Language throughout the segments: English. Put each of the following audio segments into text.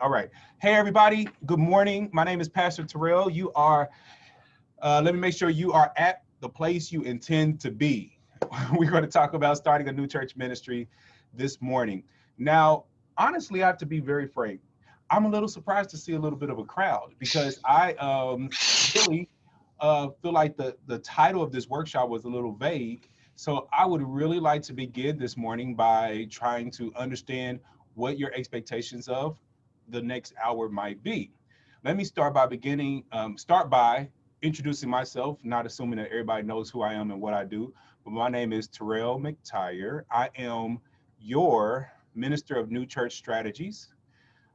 All right. Hey, everybody. Good morning. My name is Pastor Terrell. Let me make sure you are at the place you intend to be. We're going to talk about starting a new church ministry this morning. Now, honestly, I have to be very frank. I'm a little surprised to see a little bit of a crowd because I really feel like the title of this workshop was a little vague. So I would really like to begin this morning by trying to understand what your expectations of the next hour might be. Let me start by introducing myself, not assuming that everybody knows who I am and what I do, but my name is Terell McTyer. I am your Minister of New Church Strategies.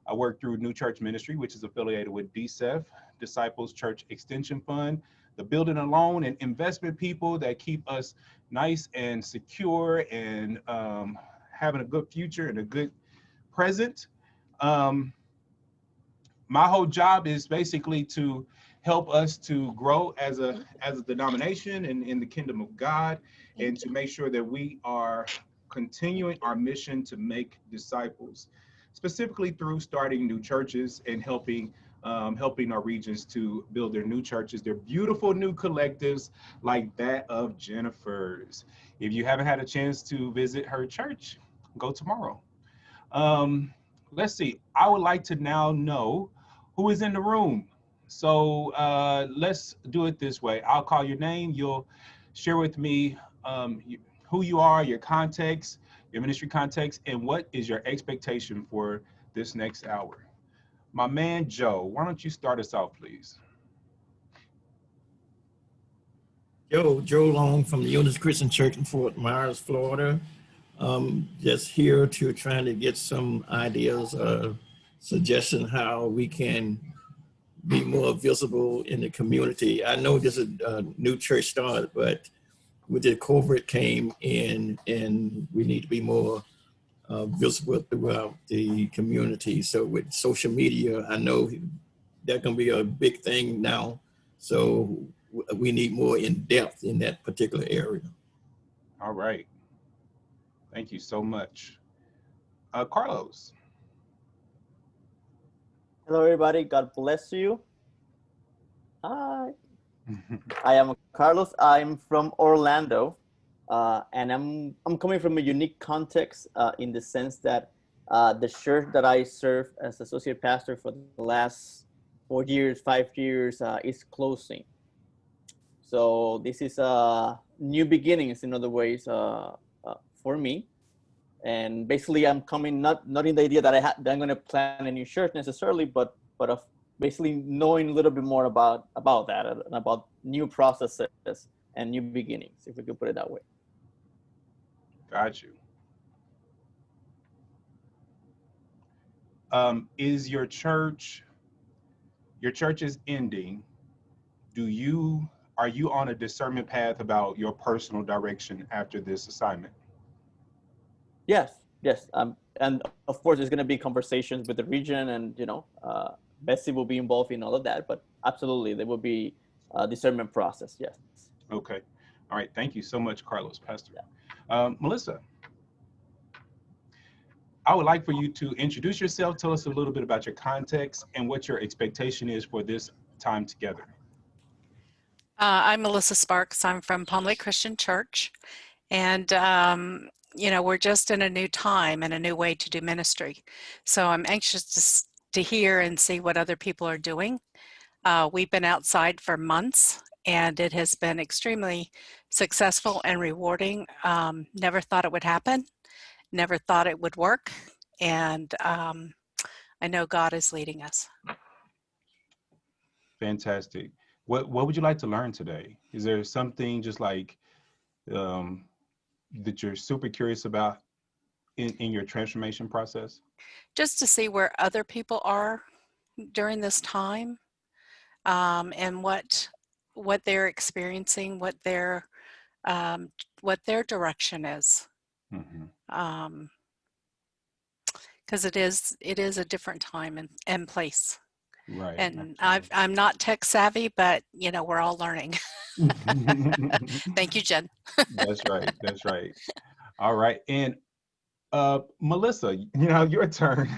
I work through New Church Ministry, which is affiliated with DCEF, Disciples Church Extension Fund, the building and loan and investment people that keep us nice and secure and having a good future and a good present. My whole job is basically to help us to grow as a denomination and in the kingdom of God, and to make sure that we are continuing our mission to make disciples, specifically through starting new churches and helping our regions to build their new churches, their beautiful new collectives like that of Jennifer's. If you haven't had a chance to visit her church, go tomorrow. Let's see. I would like to now know who is in the room. So let's do it this way. I'll call your name. You'll share with me who you are, your context, your ministry context, and what is your expectation for this next hour. My man, Joe, why don't you start us off, please? Joe Long from the Unity Christian Church in Fort Myers, Florida. Just here to trying to get some ideas, suggestion how we can be more visible in the community. I know this is a new church start, but with the COVID came in and we need to be more visible throughout the community. So with social media, I know that's gonna be a big thing now. So we need more in depth in that particular area. All right. Thank you so much. Carlos. Hello, everybody. God bless you. Hi. I am Carlos. I'm from Orlando, and I'm coming from a unique context in the sense that the church that I serve as associate pastor for the last 5 years, is closing. So this is new beginnings, in other ways, for me. And basically, I'm coming not in the idea that I'm going to plan a new church necessarily, but of basically knowing a little bit more about that and about new processes and new beginnings, if we could put it that way. Got you. Is your church is ending? Are you on a discernment path about your personal direction after this assignment? Yes. And of course, there's going to be conversations with the region, and Bessie will be involved in all of that. But absolutely, there will be a discernment process. Yes. Okay. All right. Thank you so much, Carlos, Pastor. Yeah. Melissa, I would like for you to introduce yourself. Tell us a little bit about your context and what your expectation is for this time together. I'm Melissa Sparks. I'm from Palm Lake Christian Church, and we're just in a new time and a new way to do ministry. So I'm anxious to hear and see what other people are doing. We've been outside for months, and it has been extremely successful and rewarding. Never thought it would happen, never thought it would work, and I know God is leading us. Fantastic. What would you like to learn today? Is there something just like that you're super curious about in your transformation process? Just to see where other people are during this time, and what they're experiencing, what their direction is. Mm-hmm. Because it is a different time and place. Right. And I'm not tech savvy, but we're all learning. Thank you, Jen. That's right. All right. And Melissa, your turn.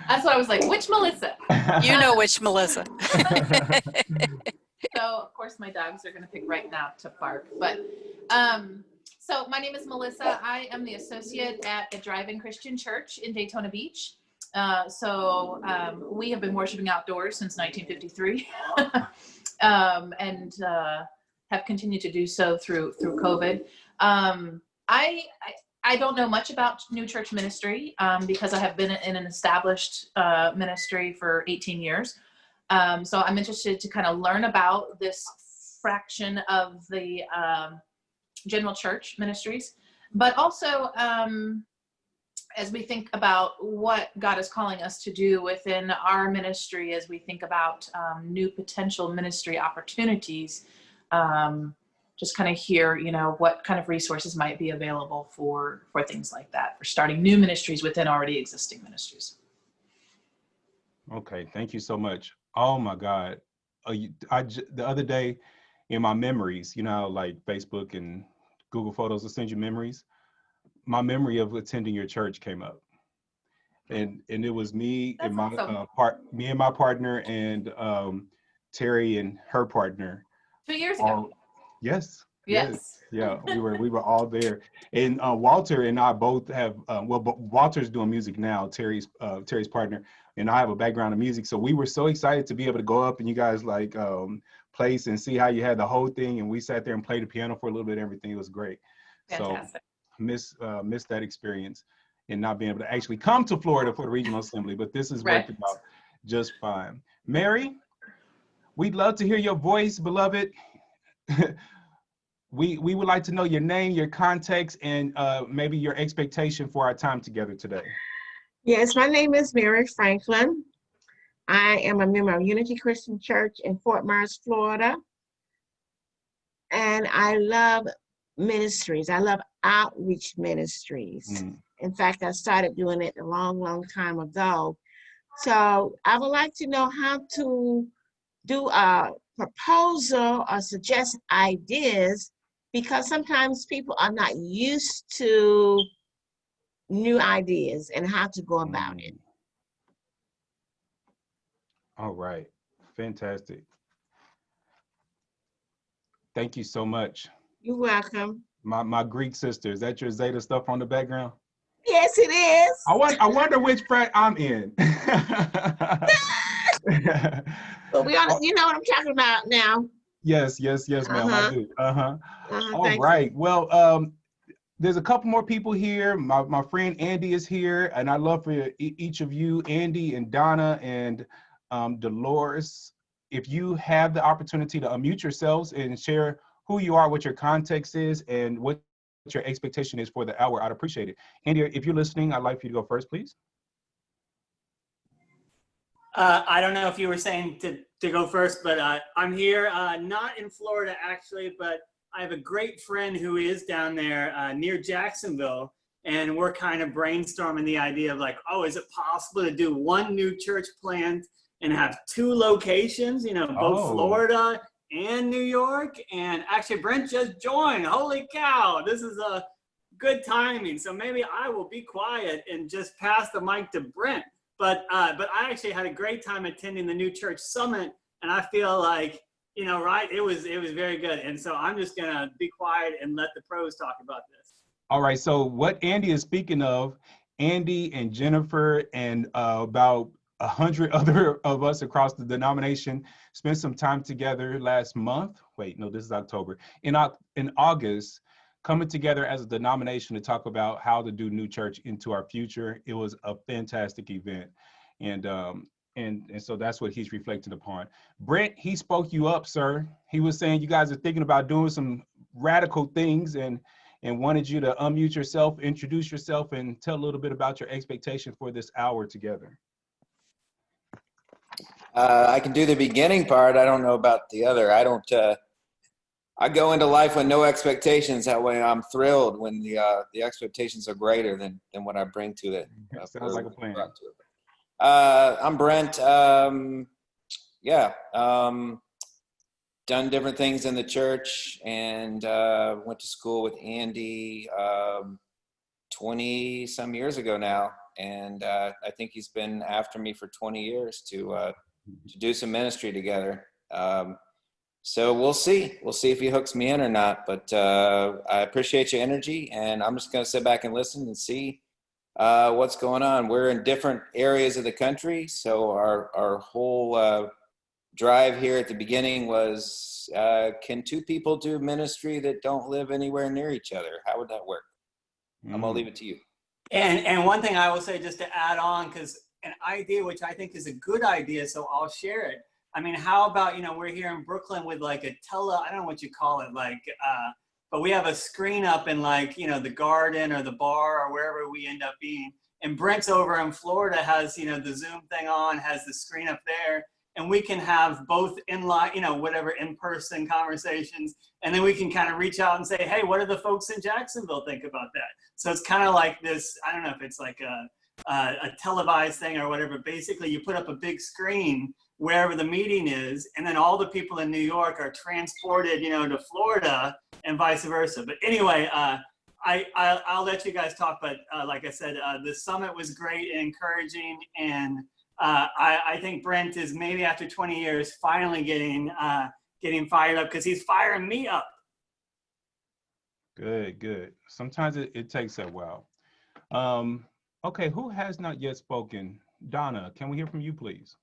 That's what I was like, which Melissa? You know which Melissa. So of course my dogs are going to pick right now to bark, but so my name is Melissa. I am the associate at a drive-in Christian church in Daytona Beach. We have been worshiping outdoors since 1953, and have continued to do so through COVID. I don't know much about New Church Ministry because I have been in an established ministry for 18 years. So I'm interested to kind of learn about this fraction of the general church ministries, but also as we think about what God is calling us to do within our ministry, as we think about new potential ministry opportunities, just kind of hear, what kind of resources might be available for things like that, for starting new ministries within already existing ministries. Okay, thank you so much. Oh my God. The other day in my memories, like Facebook and Google Photos will send you memories. My memory of attending your church came up. And it was me That's and my awesome. me and my partner and Terry and her partner. 2 years ago. Yes. Yes. Yeah, we were all there. And Walter and I both have Walter's doing music now, Terry's partner, and I have a background in music. So we were so excited to be able to go up and you guys place and see how you had the whole thing, and we sat there and played the piano for a little bit. Everything was great. Fantastic. So miss that experience and not being able to actually come to Florida for the regional assembly, but this is Right. worked out just fine. Mary, we'd love to hear your voice, beloved. We would like to know your name, your context, and maybe your expectation for our time together today. Yes, my name is Mary Franklin. I am a member of Unity Christian Church in Fort Myers, Florida. And I love ministries. I love outreach ministries. In fact, I started doing it a long, long time ago. So I would like to know how to do a proposal or suggest ideas, because sometimes people are not used to new ideas and how to go about it. All right, fantastic. Thank you so much. You're welcome. My Greek sister, is that your Zeta stuff on the background? Yes, it is. I wonder which frat I'm in. But you know what I'm talking about now. Yes, ma'am, I do. All right. Well, there's a couple more people here. My friend Andy is here, and I'd love for each of you, Andy and Donna and Dolores, if you have the opportunity to unmute yourselves and share who you are, what your context is, and what your expectation is for the hour, I'd appreciate it. Andy, if you're listening, I'd like for you to go first, please. I don't know if you were saying to go first, but I'm here, not in Florida actually, but I have a great friend who is down there near Jacksonville, and we're kind of brainstorming the idea of like, oh, is it possible to do one new church plant and have two locations, both Florida and New York? And actually Brent just joined. Holy cow, this is a good timing. So maybe I will be quiet and just pass the mic to Brent. But I actually had a great time attending the New Church Summit, and I feel like, right, it was very good. And so I'm just gonna be quiet and let the pros talk about this. All right, so what Andy is speaking of, Andy and Jennifer and about 100 other of us across the denomination spent some time together last month. Wait, no, this is October. In August, coming together as a denomination to talk about how to do New Church into our future. It was a fantastic event. And so that's what he's reflecting upon. Brent, he spoke you up, sir. He was saying you guys are thinking about doing some radical things and wanted you to unmute yourself, introduce yourself, and tell a little bit about your expectation for this hour together. I can do the beginning part. I don't know about the other. I go into life with no expectations. That way I'm thrilled when the expectations are greater than what I bring to it. Sounds like a plan. I'm Brent. Done different things in the church and went to school with Andy. 20 some years ago now. And I think he's been after me for 20 years to do some ministry together. So we'll see if he hooks me in or not, but I appreciate your energy, and I'm just going to sit back and listen and see what's going on. We're in different areas of the country, so our whole drive here at the beginning was, can two people do ministry that don't live anywhere near each other? How would that work? I'm gonna leave it to you. And one thing I will say, just to add on, because an idea which I think is a good idea, so I'll share it. I mean, how about, we're here in Brooklyn with like a I don't know what you call it, like, but we have a screen up in like, the garden or the bar or wherever we end up being. And Brent's over in Florida has, the Zoom thing on, has the screen up there. And we can have both whatever in-person conversations. And then we can kind of reach out and say, hey, what do the folks in Jacksonville think about that? So it's kind of like this, I don't know if it's like a televised thing or whatever. Basically, you put up a big screen wherever the meeting is, and then all the people in New York are transported, to Florida and vice versa. But anyway, I'll let you guys talk. But like I said, the summit was great and encouraging. And I think Brent is maybe after 20 years finally getting fired up, because he's firing me up. Good. Sometimes it takes a while. Okay, who has not yet spoken? Donna, can we hear from you, please?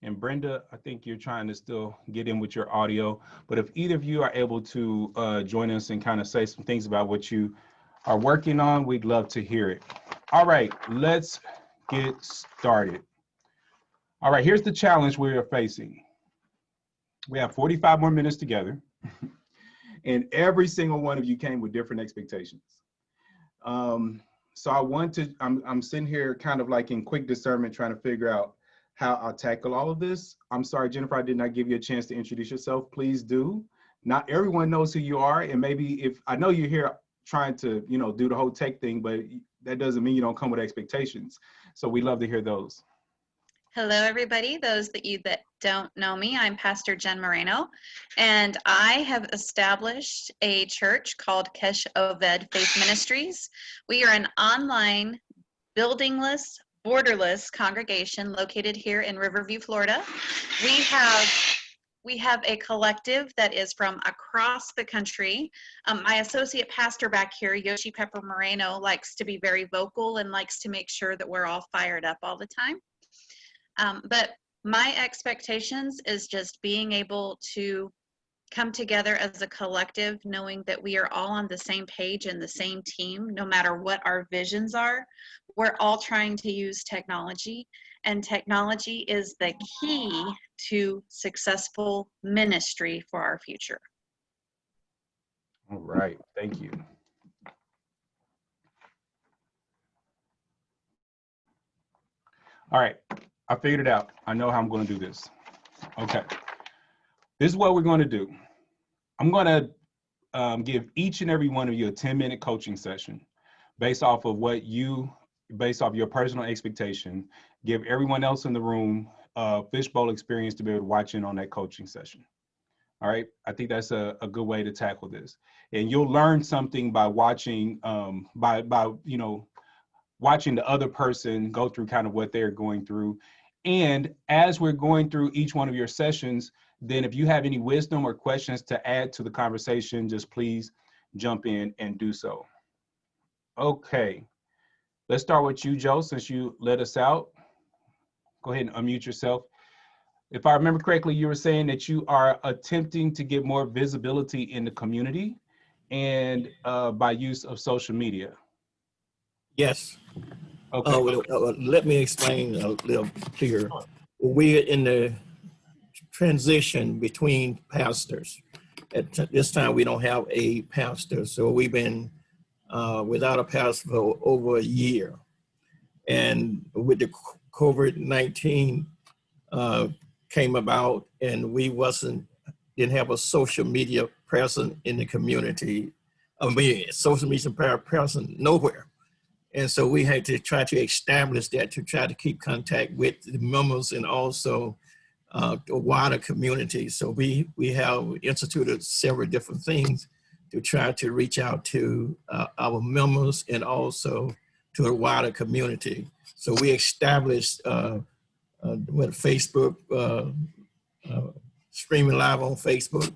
And Brenda, I think you're trying to still get in with your audio, but if either of you are able to join us and kind of say some things about what you are working on, we'd love to hear it. All right, let's get started. All right, here's the challenge we are facing. We have 45 more minutes together, and every single one of you came with different expectations. So I'm sitting here kind of like in quick discernment, trying to figure out how I'll tackle all of this. I'm sorry, Jennifer, I did not give you a chance to introduce yourself. Please do. Not everyone knows who you are, and maybe if I know you're here trying to, do the whole tech thing, but that doesn't mean you don't come with expectations. So we love to hear those. Hello, everybody. Those that don't know me, I'm Pastor Jen Moreno, and I have established a church called Kesh Oved Faith Ministries. We are an online, buildingless, borderless congregation located here in Riverview, Florida. We have a collective that is from across the country. My associate pastor back here, Yoshi Pepper Moreno, likes to be very vocal and likes to make sure that we're all fired up all the time. But my expectations is just being able to come together as a collective, knowing that we are all on the same page and the same team, no matter what our visions are. We're all trying to use technology, and technology is the key to successful ministry for our future. All right, thank you. All right, I figured it out. I know how I'm going to do this. Okay, this is what we're going to do. I'm going to give each and every one of you a 10-minute coaching session based off of based off your personal expectation. Give everyone else in the room a fishbowl experience to be able to watch in on that coaching session. All right, I think that's a good way to tackle this. And you'll learn something by watching, watching the other person go through kind of what they're going through. And as we're going through each one of your sessions, then if you have any wisdom or questions to add to the conversation, just please jump in and do so. Okay, let's start with you, Joe, since you led us out. Go ahead and unmute yourself. If I remember correctly, you were saying that you are attempting to get more visibility in the community and by use of social media. Yes. Okay. Let me explain a little clearer. We're in the transition between pastors. At this time, we don't have a pastor, so we've been without a pastor for over a year. And with the COVID-19 came about, and we didn't have a social media presence in the community. Social media presence nowhere. And so we had to try to establish that, to try to keep contact with the members and also a wider community. So we have instituted several different things to try to reach out to our members and also to a wider community. So we established with Facebook, streaming live on Facebook.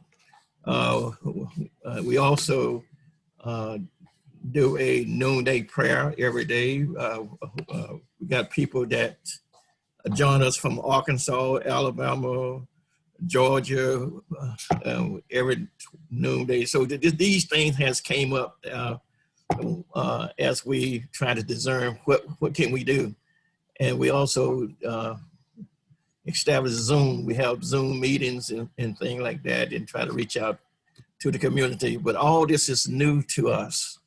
We also do a noonday prayer every day. We got people that join us from Arkansas, Alabama, Georgia, every noonday. So these things has came up as we try to discern what can we do. And we also establish Zoom. We have Zoom meetings and things like that and try to reach out to the community. But all this is new to us.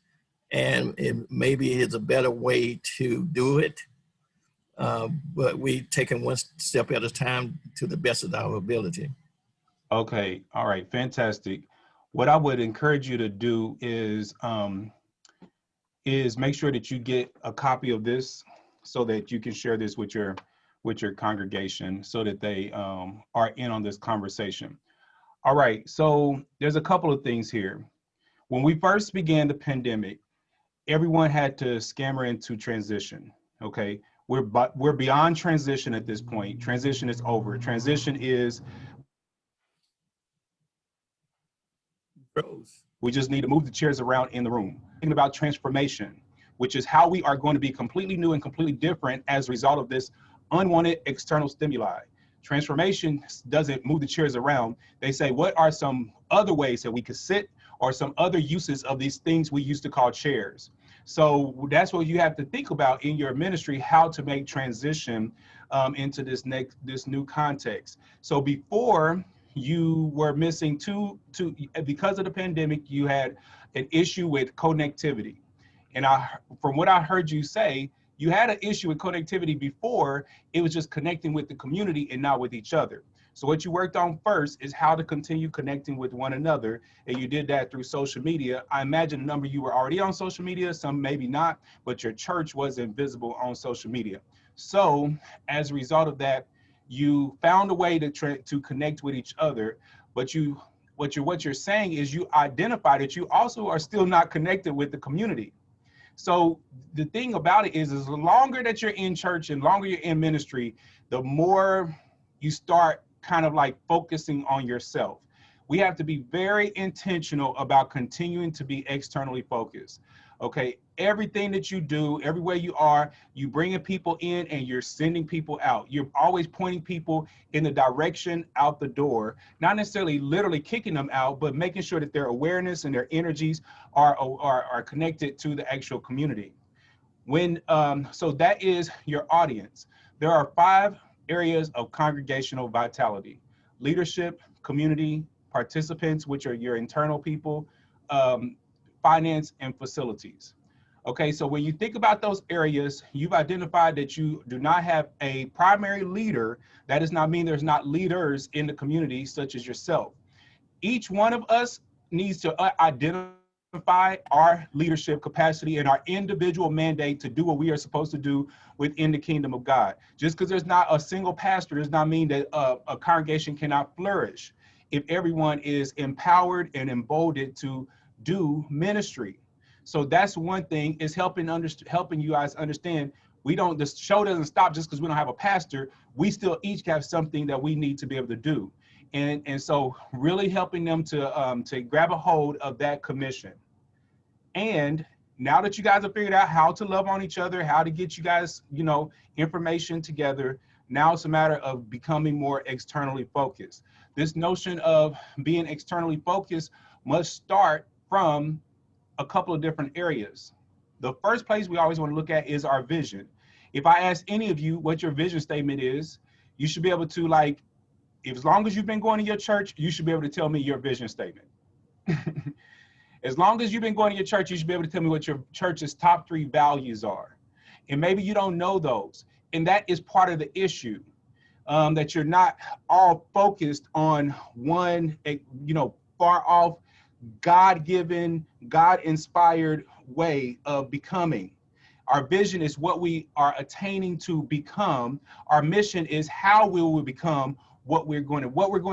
And maybe it's a better way to do it. But we taking one step at a time to the best of our ability. Okay, all right, fantastic. What I would encourage you to do is make sure that you get a copy of this so that you can share this with your congregation so that they are in on this conversation. All right, so there's a couple of things here. When we first began the pandemic, everyone had to scamper into transition, okay? We're beyond transition at this point. Transition is over. Transition is, we just need to move the chairs around in the room. Thinking about transformation, which is how we are going to be completely new and completely different as a result of this unwanted external stimuli. Transformation doesn't move the chairs around. They say, what are some other ways that we could sit or some other uses of these things we used to call chairs? So that's what you have to think about in your ministry, how to make transition into this new context. So before, you were missing because of the pandemic, you had an issue with connectivity. And from what I heard you say, you had an issue with connectivity before. It was just connecting with the community and not with each other. So what you worked on first is how to continue connecting with one another. And you did that through social media. I imagine a number of you were already on social media, some maybe not, but your church wasn't visible on social media. So as a result of that, you found a way to connect with each other, but what you're saying is you identify that you also are still not connected with the community. So the thing about it is the longer that you're in church and longer you're in ministry, the more you start kind of like focusing on yourself. We have to be very intentional about continuing to be externally focused. Okay, everything that you do, everywhere you are, you bringing people in and you're sending people out. You're always pointing people in the direction out the door, not necessarily literally kicking them out, but making sure that their awareness and their energies are connected to the actual community. So that is your audience. There are 5 areas of congregational vitality: leadership, community, participants, which are your internal people, finance, and facilities. Okay, so when you think about those areas, you've identified that you do not have a primary leader. That does not mean there's not leaders in the community, such as yourself. Each one of us needs to identify our leadership capacity and our individual mandate to do what we are supposed to do within the kingdom of God. Just because there's not a single pastor does not mean that a congregation cannot flourish if everyone is empowered and emboldened to do ministry. So that's one thing, is helping you guys understand the show doesn't stop just because we don't have a pastor. We still each have something that we need to be able to do. And so really helping them to grab a hold of that commission. And now that you guys have figured out how to love on each other, how to get you guys, information together, now it's a matter of becoming more externally focused. This notion of being externally focused must start from a couple of different areas. The first place we always want to look at is our vision. If I ask any of you what your vision statement is, you should be able to, as long as you've been going to your church, you should be able to tell me your vision statement. As long as you've been going to your church, you should be able to tell me what your church's top 3 values are. And maybe you don't know those. And that is part of the issue, that you're not all focused on one, far off, God-given, God-inspired way of becoming. Our vision is what we are attaining to become. Our mission is how we will become what we're going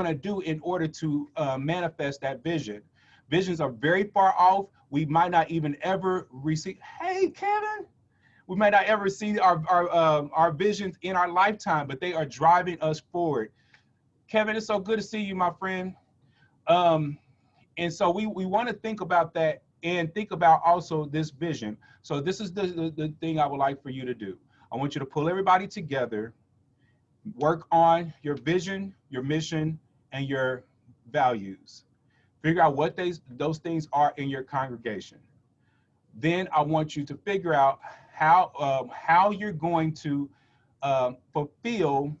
to do in order to manifest that vision. Visions are very far off. We might not even ever receive. Hey, Kevin. We might not ever see our visions in our lifetime, but they are driving us forward. Kevin, it's so good to see you, my friend. And so we want to think about that and think about also this vision. So this is the thing I would like for you to do. I want you to pull everybody together, work on your vision, your mission, and your values. Figure out what those things are in your congregation. Then I want you to figure out how you're going to fulfill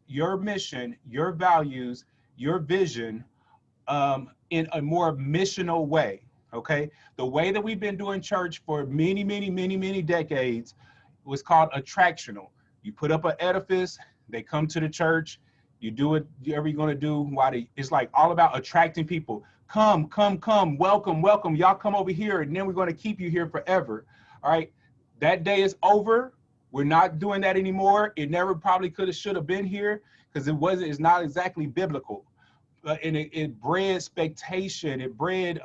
your mission, your values, your vision in a more missional way, okay? The way that we've been doing church for many decades was called attractional. You put up an edifice, they come to the church, you do whatever you're gonna do. It's like all about attracting people. Come, welcome, y'all come over here, and then we're gonna keep you here forever, all right? That day is over. We're not doing that anymore. It never probably should have been here because it's not exactly biblical. And it bred expectation, it bred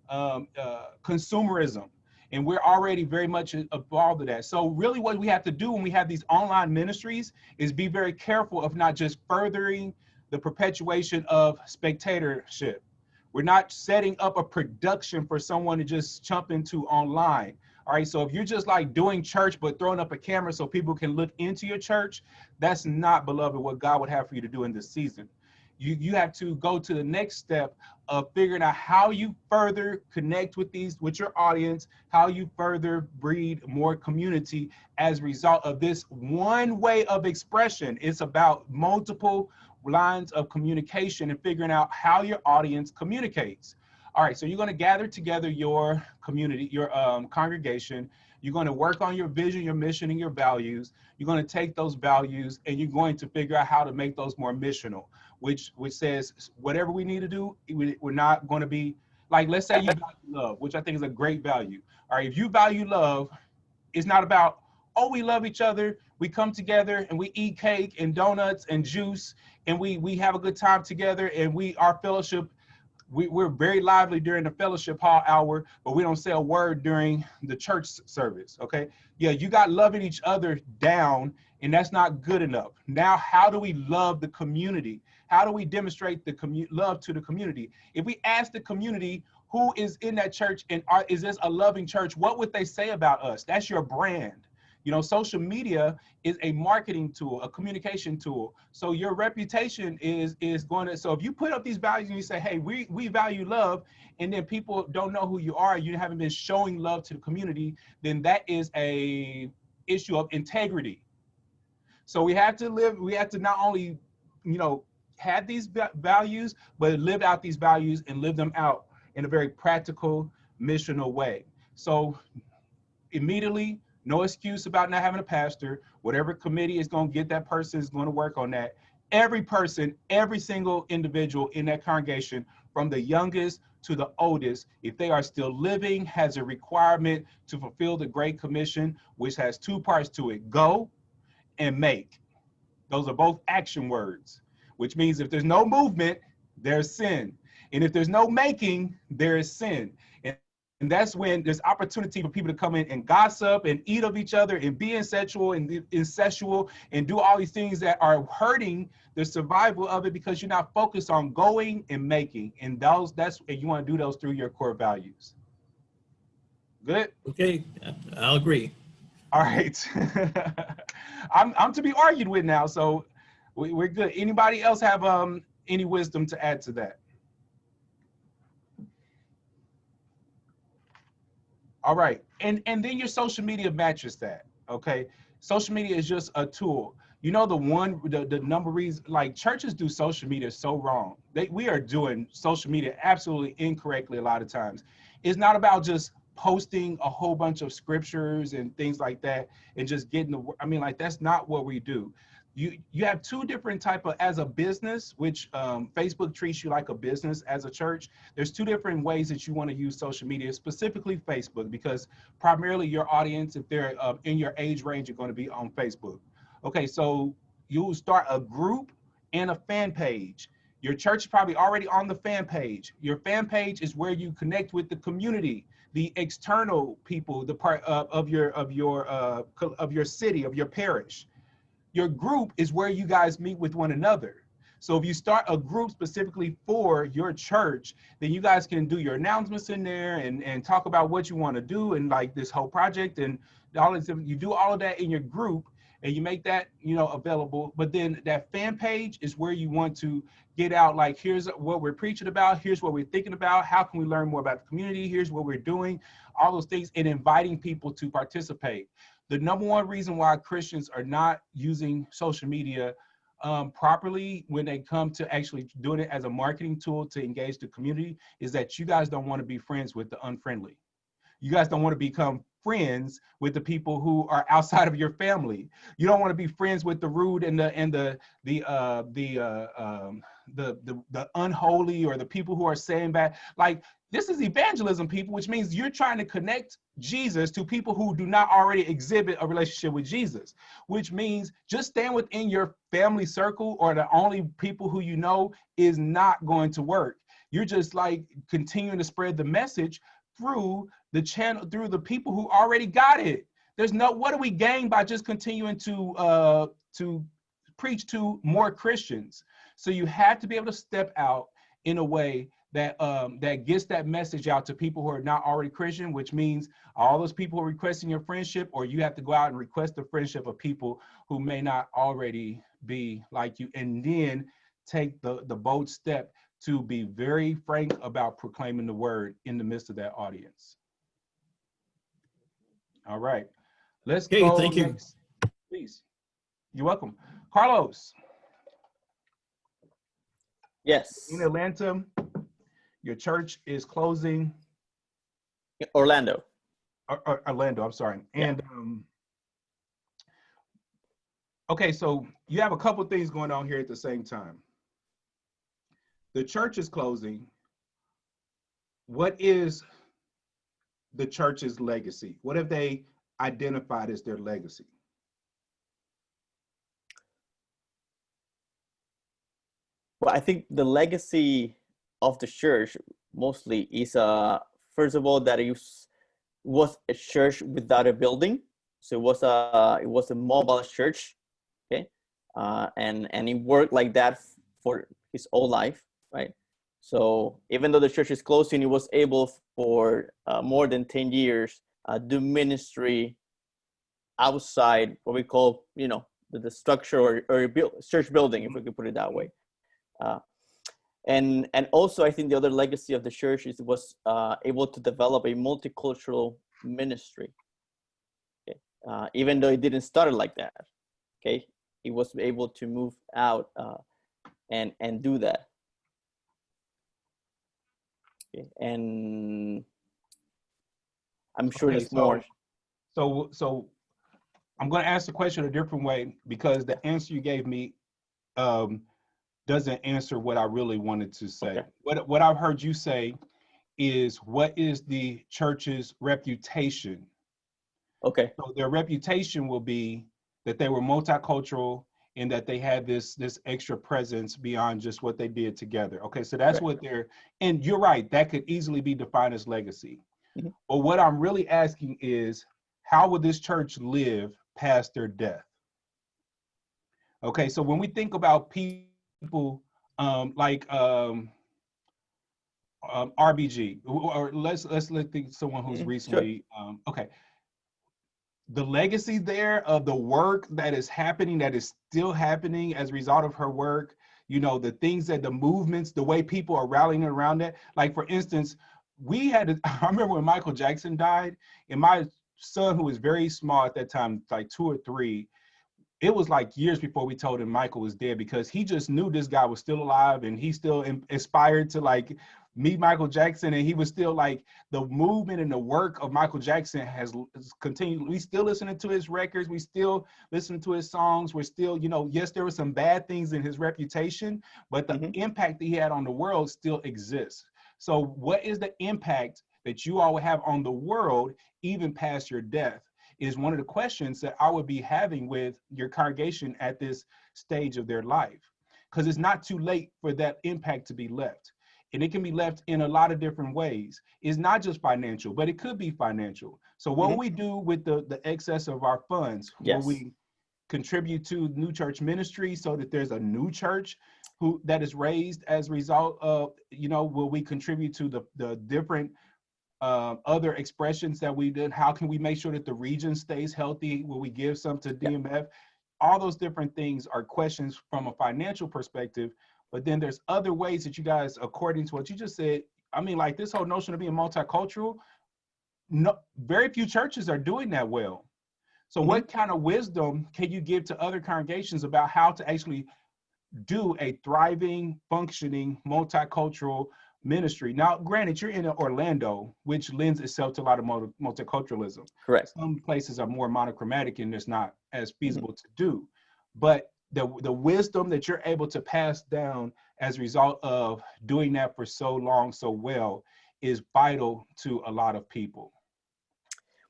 consumerism. And we're already very much involved in that. So really what we have to do when we have these online ministries is be very careful of not just furthering the perpetuation of spectatorship. We're not setting up a production for someone to just jump into online. All right, so if you're just like doing church, but throwing up a camera so people can look into your church, that's not, beloved, what God would have for you to do in this season. You have to go to the next step of figuring out how you further connect with your audience, how you further breed more community as a result of this one way of expression. It's about multiple lines of communication and figuring out how your audience communicates. All right, so you're going to gather together your community, your congregation. You're going to work on your vision, your mission, and your values. You're going to take those values and you're going to figure out how to make those more missional, which says whatever we need to do, we're not going to be like, let's say you value love, which I think is a great value. All right, if you value love, it's not about, oh, we love each other. We come together and we eat cake and donuts and juice and we have a good time together and our fellowship. We're very lively during the fellowship hall hour, but we don't say a word during the church service, okay? Yeah, you got loving each other down, and that's not good enough. Now, how do we love the community? How do we demonstrate the love to the community? If we ask the community who is in that church and is this a loving church, what would they say about us? That's your brand. You know, social media is a marketing tool, a communication tool. So your reputation is going to, so if you put up these values and you say, hey, we value love, and then people don't know who you are, you haven't been showing love to the community, then that is a issue of integrity. So we have to not only, have these values, but live out these values and live them out in a very practical, missional way. So immediately, no excuse about not having a pastor. Whatever committee is going to get that person is going to work on that. Every person, every single individual in that congregation, from the youngest to the oldest, if they are still living, has a requirement to fulfill the Great Commission, which has two parts to it: go and make. Those are both action words, which means if there's no movement, there's sin. And if there's no making, there is sin. And that's when there's opportunity for people to come in and gossip and eat of each other and be incestual and do all these things that are hurting the survival of it because you're not focused on going and making. And you want to do those through your core values. Good? Okay, I'll agree. All right. I'm to be argued with now, so we're good. Anybody else have any wisdom to add to that? All right, and then your social media matches that, okay? Social media is just a tool. You know, the number of reasons, like churches do social media so wrong. We are doing social media absolutely incorrectly a lot of times. It's not about just posting a whole bunch of scriptures and things like that and just getting that's not what we do. You have two different type of, as a business, which Facebook treats you like a business as a church. There's two different ways that you want to use social media, specifically Facebook, because primarily your audience, if they're in your age range, are going to be on Facebook. Okay, so you'll start a group and a fan page. Your church is probably already on the fan page. Your fan page is where you connect with the community, the external people, the part of your city, of your parish. Your group is where you guys meet with one another. So if you start a group specifically for your church, then you guys can do your announcements in there and talk about what you want to do and like this whole project and all this. You do all of that in your group and you make that, you know, available. But then that fan page is where you want to get out, like, here's what we're preaching about, here's what we're thinking about, how can we learn more about the community, here's what we're doing, all those things, and inviting people to participate. The number one reason why Christians are not using social media properly when they come to actually doing it as a marketing tool to engage the community is that you guys don't want to be friends with the unfriendly. You guys don't want to become friends with the people who are outside of your family. You don't want to be friends with the rude and the unholy, or the people who are saying bad. Like, this is evangelism, people, which means you're trying to connect Jesus to people who do not already exhibit a relationship with Jesus, which means just staying within your family circle or the only people who you know is not going to work. You're just like continuing to spread the message through the channel, through the people who already got it. There's no, what do we gain by just continuing to preach to more Christians? So you have to be able to step out in a way that that gets that message out to people who are not already Christian, which means all those people who are requesting your friendship, or you have to go out and request the friendship of people who may not already be like you, and then take the bold step to be very frank about proclaiming the word in the midst of that audience. All right, let's go thank you. next, please. You're welcome. Carlos. Yes. In Atlanta, your church is closing. Orlando. Orlando, I'm sorry. Yeah. And okay, so you have a couple of things going on here at the same time. The church is closing. What is the church's legacy? What have they identified as their legacy? Well, I think the legacy of the church mostly is first of all that it was a church without a building, so it was a mobile church, okay, and it worked like that for his whole life, right? So even though the church is closing, it was able for more than 10 years do ministry outside what we call, you know, the structure or church building, if we could put it that way. And also, I think the other legacy of the church is it was able to develop a multicultural ministry. Okay? Even though it didn't start like that, okay, it was able to move out and do that. Okay? And I'm sure there's more. So I'm going to ask the question a different way, because the answer you gave me doesn't answer what I really wanted to say. Okay. What I've heard you say is, what is the church's reputation? Okay. So their reputation will be that they were multicultural and that they had this extra presence beyond just what they did together. Okay, so that's what they're, and you're right, that could easily be defined as legacy. Mm-hmm. But what I'm really asking is, how would this church live past their death? Okay, so when we think about people like RBG, or let's think someone who's recently, okay. The legacy there of the work that is happening, that is still happening as a result of her work, you know, the things that the movements, the way people are rallying around it. Like, for instance, I remember when Michael Jackson died, and my son, who was very small at that time, like 2 or 3, it was like years before we told him Michael was dead, because he just knew this guy was still alive, and he still inspired to like meet Michael Jackson, and he was still like, the movement and the work of Michael Jackson has continued. We still listening to his records, we still listening to his songs, we're still, you know, yes, there were some bad things in his reputation, but the impact that he had on the world still exists. So what is the impact that you all have on the world even past your death is one of the questions that I would be having with your congregation at this stage of their life. because it's not too late for that impact to be left. And it can be left in a lot of different ways. It's not just financial, but it could be financial. So what will we do with the excess of our funds? Yes. Will we contribute to new church ministry so that there's a new church that is raised as a result of, will we contribute to the different other expressions that we did? How can we make sure that the region stays healthy? Will we give some to DMF? All those different things are questions from a financial perspective, but then there's other ways that you guys, according to what you just said, I mean, like this whole notion of being multicultural, very few churches are doing that well. So what kind of wisdom can you give to other congregations about how to actually do a thriving, functioning, multicultural ministry? Now, granted, you're in Orlando, which lends itself to a lot of multiculturalism. Correct. Some places are more monochromatic and it's not as feasible to do. But the wisdom that you're able to pass down as a result of doing that for so long, so well, is vital to a lot of people.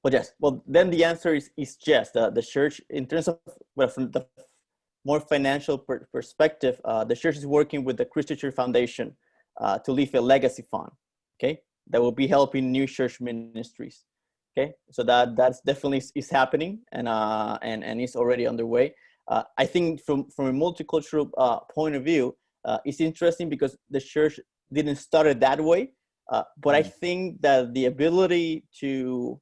Well, yes. Well, then the answer is yes. The church, in terms of, well, from the more financial perspective, the church is working with the Christian Church Foundation to leave a legacy fund, okay, that will be helping new church ministries, okay. So that's definitely is happening and is already underway. I think from a multicultural point of view, it's interesting because the church didn't start it that way, but I think that the ability to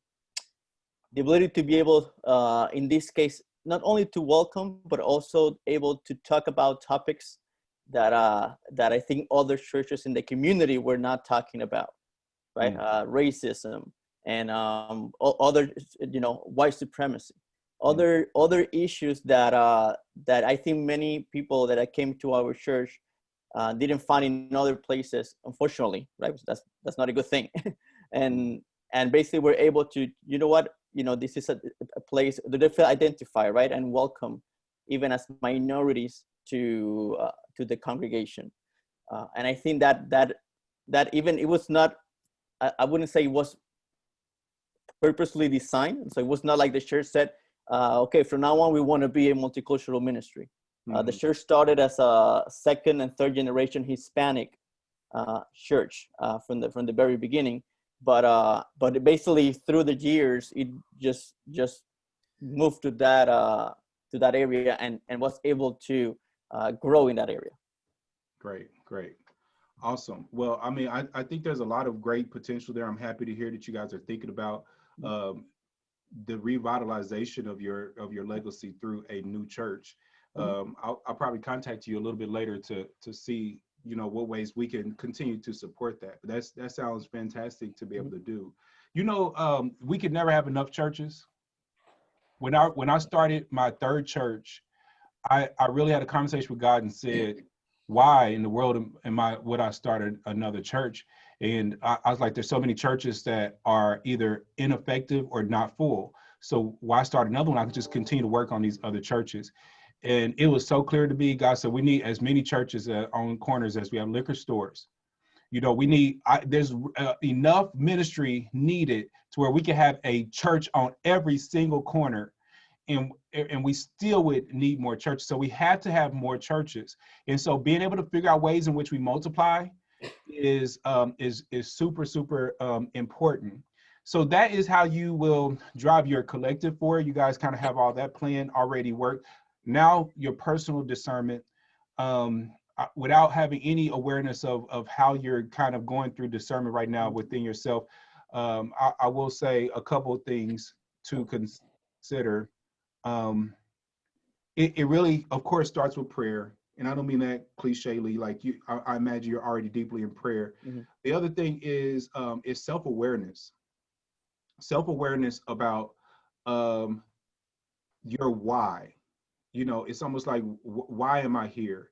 be able, in this case, not only to welcome, but also able to talk about topics that I think other churches in the community were not talking about, right? Racism and other, white supremacy, other issues that I think many people that came to our church didn't find in other places, unfortunately, right? That's not a good thing, and basically we're able to, this is a place that they feel identified, right, and welcome, even as minorities to the congregation, and I think that even it was not, I wouldn't say it was purposely designed. So it was not like the church said, okay, from now on we want to be a multicultural ministry. The church started as a second and third generation Hispanic church from the very beginning. But basically through the years, it just moved to that area and was able to grow in that area. Great. Awesome. Well, I mean, I think there's a lot of great potential there. I'm happy to hear that you guys are thinking about the revitalization of your legacy through a new church. I'll probably contact you a little bit later to see what ways we can continue to support that. But that sounds fantastic to be able to do. We could never have enough churches. When I started my third church, I really had a conversation with God and said, why in the world would I start another church? And I was like, there's so many churches that are either ineffective or not full. So why start another one? I could just continue to work on these other churches. And it was so clear to me, God said, we need as many churches on corners as we have liquor stores. There's enough ministry needed to where we can have a church on every single corner, and we still would need more churches. So we had to have more churches. And so being able to figure out ways in which we multiply is super, super important. So that is how you will drive your collective forward. You guys kind of have all that plan already worked. Now your personal discernment, without having any awareness of how you're kind of going through discernment right now within yourself, I will say a couple of things to consider. It really, of course, starts with prayer. And I don't mean that clichely, like I imagine you're already deeply in prayer. The other thing is self-awareness. Self-awareness about your why. It's almost like, why am I here?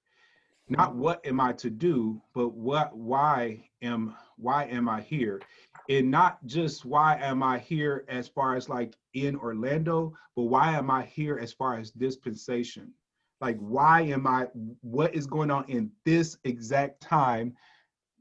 Not what am I to do, but why am I here? And not just why am I here as far as like in Orlando, but why am I here as far as dispensation? Like, what is going on in this exact time,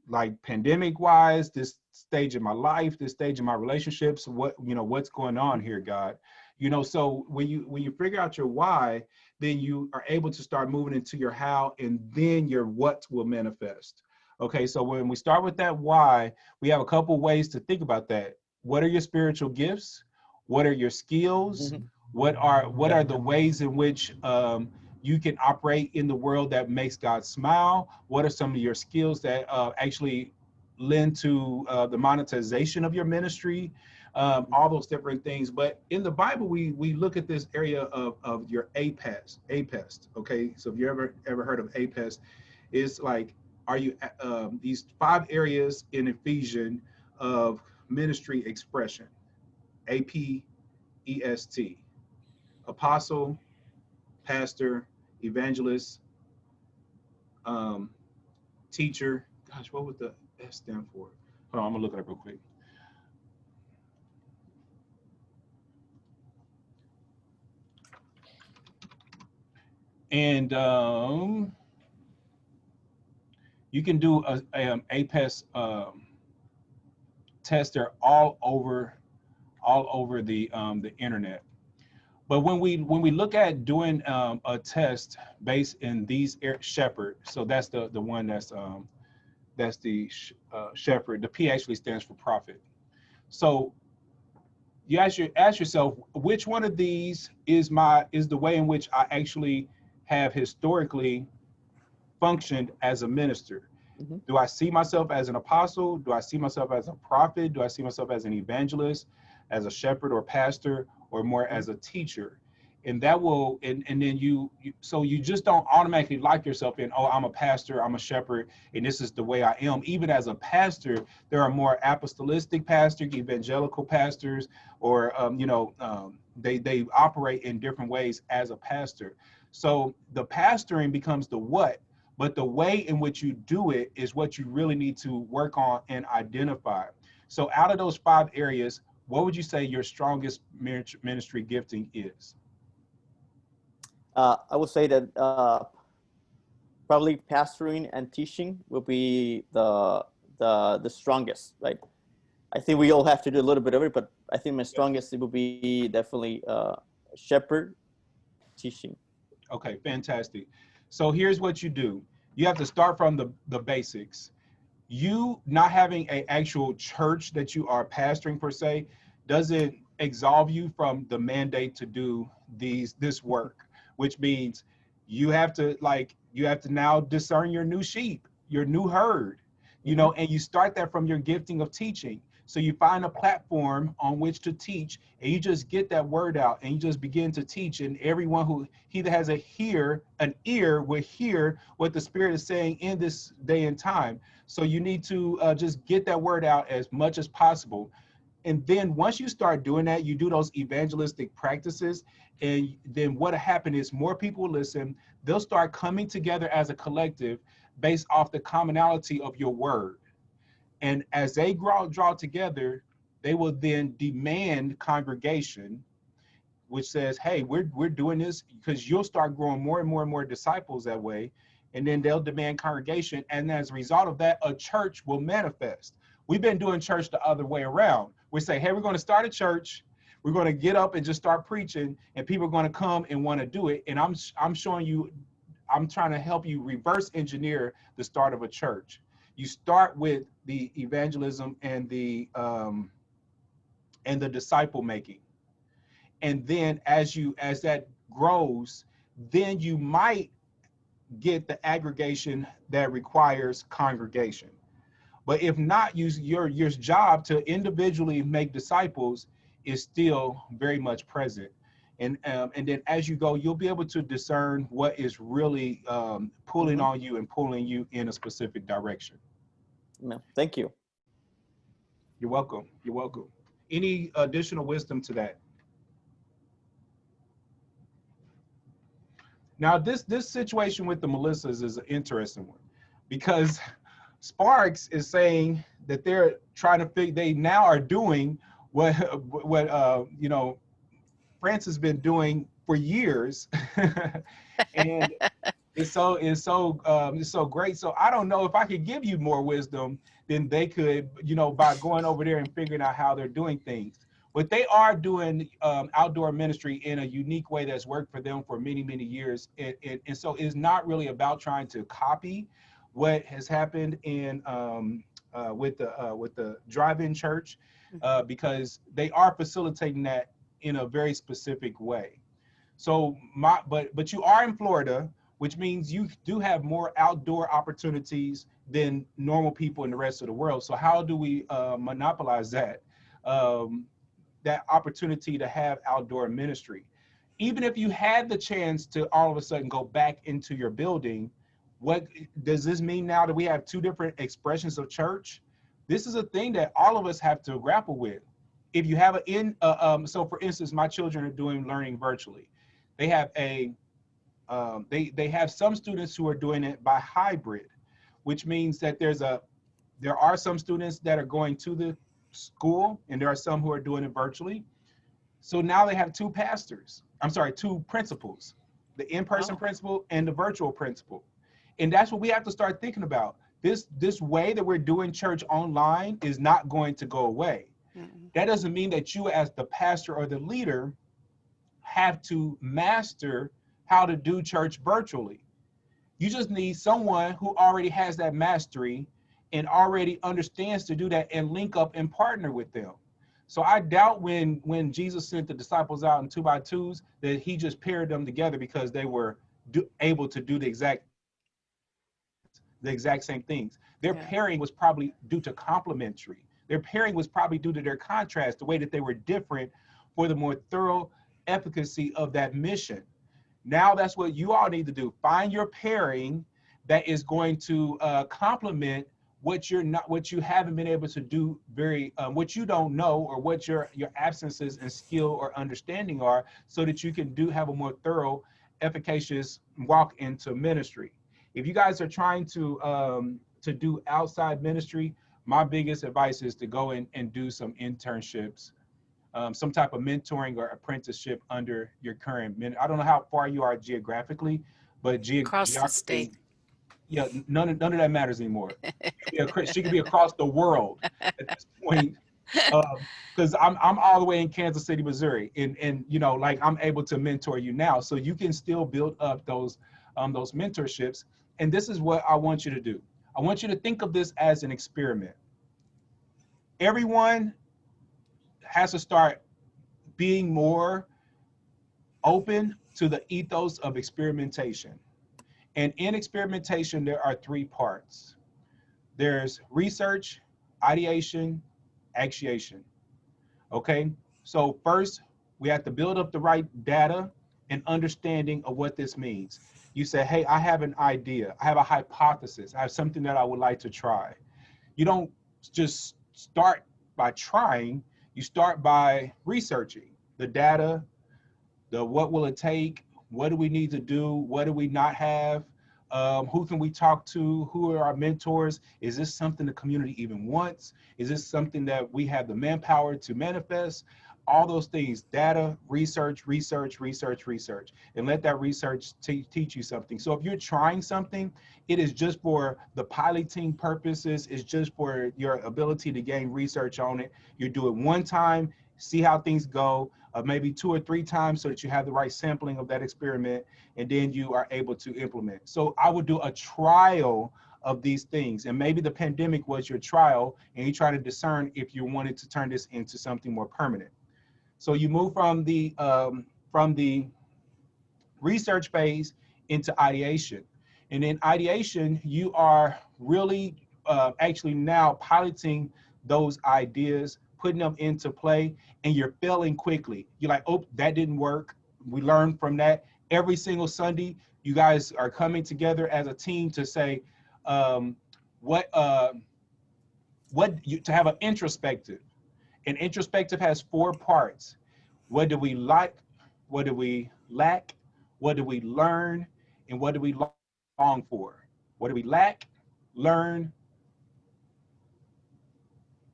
like pandemic wise, this stage of my life, this stage of my relationships, what's going on here, God? You know, so when you figure out your why, then you are able to start moving into your how, and then your what will manifest. Okay, so when we start with that why, we have a couple ways to think about that. What are your spiritual gifts? What are your skills? What are the ways in which you can operate in the world that makes God smile? What are some of your skills that actually lend to the monetization of your ministry? All those different things. But in the Bible, we look at this area of your APEST. Okay, so if you ever heard of APEST, it's like, are you these 5 areas in Ephesians of ministry expression? APEST: apostle, pastor, evangelist, teacher. Gosh, what would the S stand for? Hold on, I'm gonna look it up real quick. And you can do a APEST tester all over the internet. But when we look at doing a test based in these shepherd, so that's the one that's the shepherd. The P actually stands for prophet. So you ask yourself, which one of these is the way in which I actually have historically functioned as a minister? Do I see myself as an apostle? Do I see myself as a prophet? Do I see myself as an evangelist, as a shepherd or pastor, or more as a teacher? And that will, and then so you just don't automatically lock yourself in, oh, I'm a pastor, I'm a shepherd, and this is the way I am. Even as a pastor, there are more apostolistic pastors, evangelical pastors, or they operate in different ways as a pastor. So the pastoring becomes the what, but the way in which you do it is what you really need to work on and identify. So out of those 5 areas, what would you say your strongest ministry gifting is? I would say that probably pastoring and teaching will be the strongest, right? I think we all have to do a little bit of it, but I think my strongest it will be definitely shepherd, teaching. Okay, fantastic. So here's what you do. You have to start from the basics. You not having an actual church that you are pastoring per se doesn't absolve you from the mandate to do this work, which means you have to now discern your new sheep, your new herd, and you start that from your gifting of teaching. So you find a platform on which to teach, and you just get that word out, and you just begin to teach. And everyone who either has an ear will hear what the Spirit is saying in this day and time. So you need to just get that word out as much as possible. And then once you start doing that, you do those evangelistic practices, and then what happened is more people listen. They'll start coming together as a collective based off the commonality of your word. And as they draw together, they will then demand congregation, which says, hey, we're doing this, because you'll start growing more and more and more disciples that way. And then they'll demand congregation. And as a result of that, a church will manifest. We've been doing church the other way around. We say, hey, we're going to start a church. We're going to get up and just start preaching, and people are going to come and want to do it. And I'm showing you, I'm trying to help you reverse engineer the start of a church. You start with the evangelism and the disciple making. And then as that grows, then you might get the aggregation that requires congregation. But if not, your job to individually make disciples is still very much present. And then as you go, you'll be able to discern what is really pulling on you and pulling you in a specific direction. No, thank you. You're welcome. You're welcome. Any additional wisdom to that? Now, this situation with the Melissas is an interesting one, because Sparks is saying that they're trying to they now are doing what France has been doing for years, and it's so great. So I don't know if I could give you more wisdom than they could, by going over there and figuring out how they're doing things. but they are doing outdoor ministry in a unique way that's worked for them for many, many years. And so it's not really about trying to copy what has happened in with the drive-in church, because they are facilitating that in a very specific way. So but you are in Florida, which means you do have more outdoor opportunities than normal people in the rest of the world. So how do we monopolize that that opportunity to have outdoor ministry? Even if you had the chance to all of a sudden go back into your building, what does this mean now that we have two different expressions of church? This is a thing that all of us have to grapple with. If you have so for instance, my children are doing learning virtually. They have they have some students who are doing it by hybrid, which means that there are some students that are going to the school and there are some who are doing it virtually. So now they have two principals, the in-person principal and the virtual principal. And that's what we have to start thinking about. This way that we're doing church online is not going to go away. That doesn't mean that you as the pastor or the leader have to master how to do church virtually. You just need someone who already has that mastery and already understands to do that and link up and partner with them. So I doubt when Jesus sent the disciples out in 2 by 2s that he just paired them together because they were able to do the exact same things. Their pairing was probably due to complementary. Their pairing was probably due to their contrast, the way that they were different for the more thorough efficacy of that mission. Now that's what you all need to do. Find your pairing that is going to complement what you haven't been able to do what you don't know, or what your absences in skill or understanding are, so that you can have a more thorough, efficacious walk into ministry. If you guys are trying to do outside ministry, my biggest advice is to go in and do some internships, some type of mentoring or apprenticeship under your current I don't know how far you are geographically, but Across the state. Yeah, none of that matters anymore. She could be across the world at this point, because I'm all the way in Kansas City, Missouri, and like I'm able to mentor you now, so you can still build up those mentorships. And this is what I want you to do. I want you to think of this as an experiment. Everyone has to start being more open to the ethos of experimentation. And in experimentation, there are 3 parts. There's research, ideation, actuation. Okay, so first we have to build up the right data and understanding of what this means. You say, hey, I have an idea, I have a hypothesis, I have something that I would like to try. You don't just start by trying, you start by researching the data, what will it take, what do we need to do, what do we not have, who can we talk to, who are our mentors, is this something the community even wants, is this something that we have the manpower to manifest? All those things, data, research, and let that research teach you something. So if you're trying something, it is just for the piloting purposes, it's just for your ability to gain research on it. You do it one time, see how things go, maybe 2 or 3 times, so that you have the right sampling of that experiment, and then you are able to implement. So I would do a trial of these things, and maybe the pandemic was your trial, and you try to discern if you wanted to turn this into something more permanent. So you move from the research phase into ideation. And in ideation, you are really actually now piloting those ideas, putting them into play, and you're failing quickly. You're like, oh, that didn't work. We learned from that. Every single Sunday, you guys are coming together as a team to say, to have an introspective. And introspective has 4 parts. What do we like? What do we lack? What do we learn? And what do we long for? What do we lack, learn?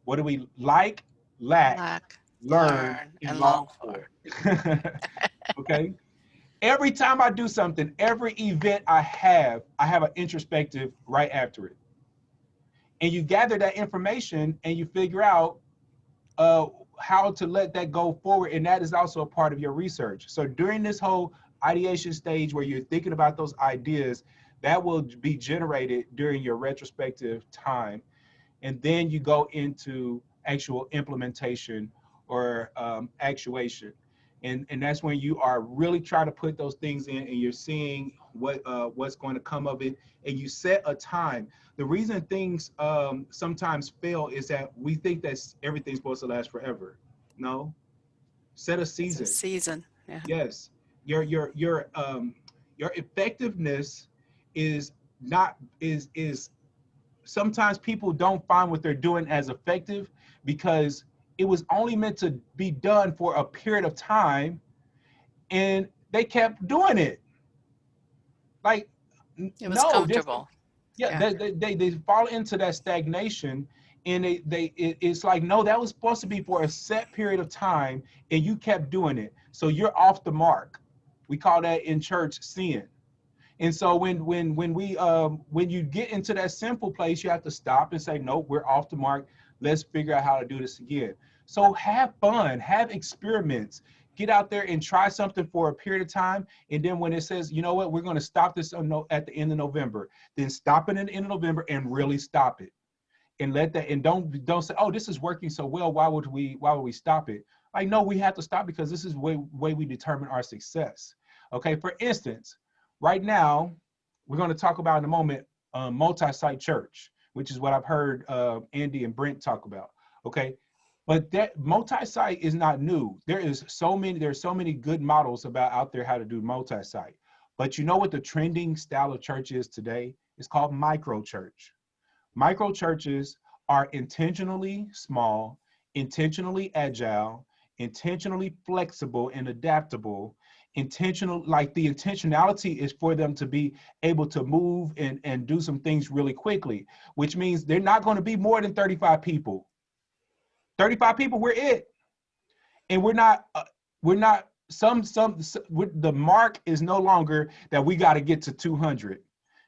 What do we like, lack, learn, and long for? Okay. Every time I do something, every event I have an introspective right after it. And you gather that information and you figure out how to let that go forward. And that is also a part of your research. So during this whole ideation stage where you're thinking about those ideas, that will be generated during your retrospective time. And then you go into actual implementation or actuation. And that's when you are really trying to put those things in and you're seeing what's going to come of it. And you set a time. The reason things sometimes fail is that we think that everything's supposed to last forever. No, set a season. It's a season. Yeah. Yes, your effectiveness is not is sometimes people don't find what they're doing as effective because it was only meant to be done for a period of time and they kept doing it. Like, It was no, comfortable. they fall into that stagnation and it's like, no, that was supposed to be for a set period of time and you kept doing it. So you're off the mark. We call that in church sin. And so when you get into that simple place, you have to stop and say, no, we're off the mark. Let's figure out how to do this again. So have fun, have experiments, get out there and try something for a period of time. And then when it says, you know what, we're going to stop this at the end of November, then stop it at the end of November and really stop it. And let that, and don't say, oh, this is working so well, why would we stop it? Like, no, we have to stop because this is the way we determine our success. Okay, for instance, right now, we're going to talk about in a moment multi-site church, which is what I've heard Andy and Brent talk about. Okay, but that multi-site is not new. There's so many good models out there how to do multi-site. But you know what the trending style of church is today? It's called micro church. Micro churches are intentionally small, intentionally agile, intentionally flexible and adaptable. Like the intentionality is for them to be able to move and do some things really quickly, which means they're not going to be more than 35 people. 35 people, we're it. And the mark is no longer that we got to get to 200.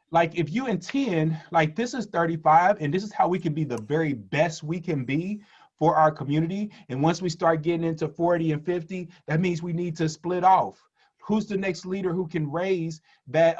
Like if you intend, like this is 35 and this is how we can be the very best we can be for our community. And once we start getting into 40 and 50, that means we need to split off. Who's the next leader who can raise that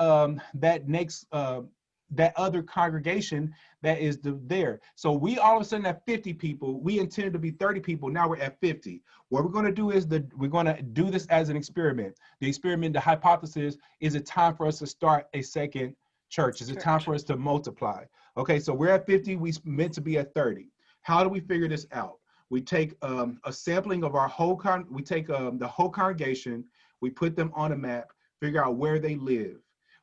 that other congregation that is there? So we all of a sudden at 50 people, we intended to be 30 people. Now we're at 50. What we're going to do is we're going to do this as an experiment. The experiment, the hypothesis, is it time for us to start a second church? Is it time for us to multiply? Okay, so we're at 50. We meant to be at 30. How do we figure this out? We take a sampling of our whole the whole congregation. We put them on a map, figure out where they live.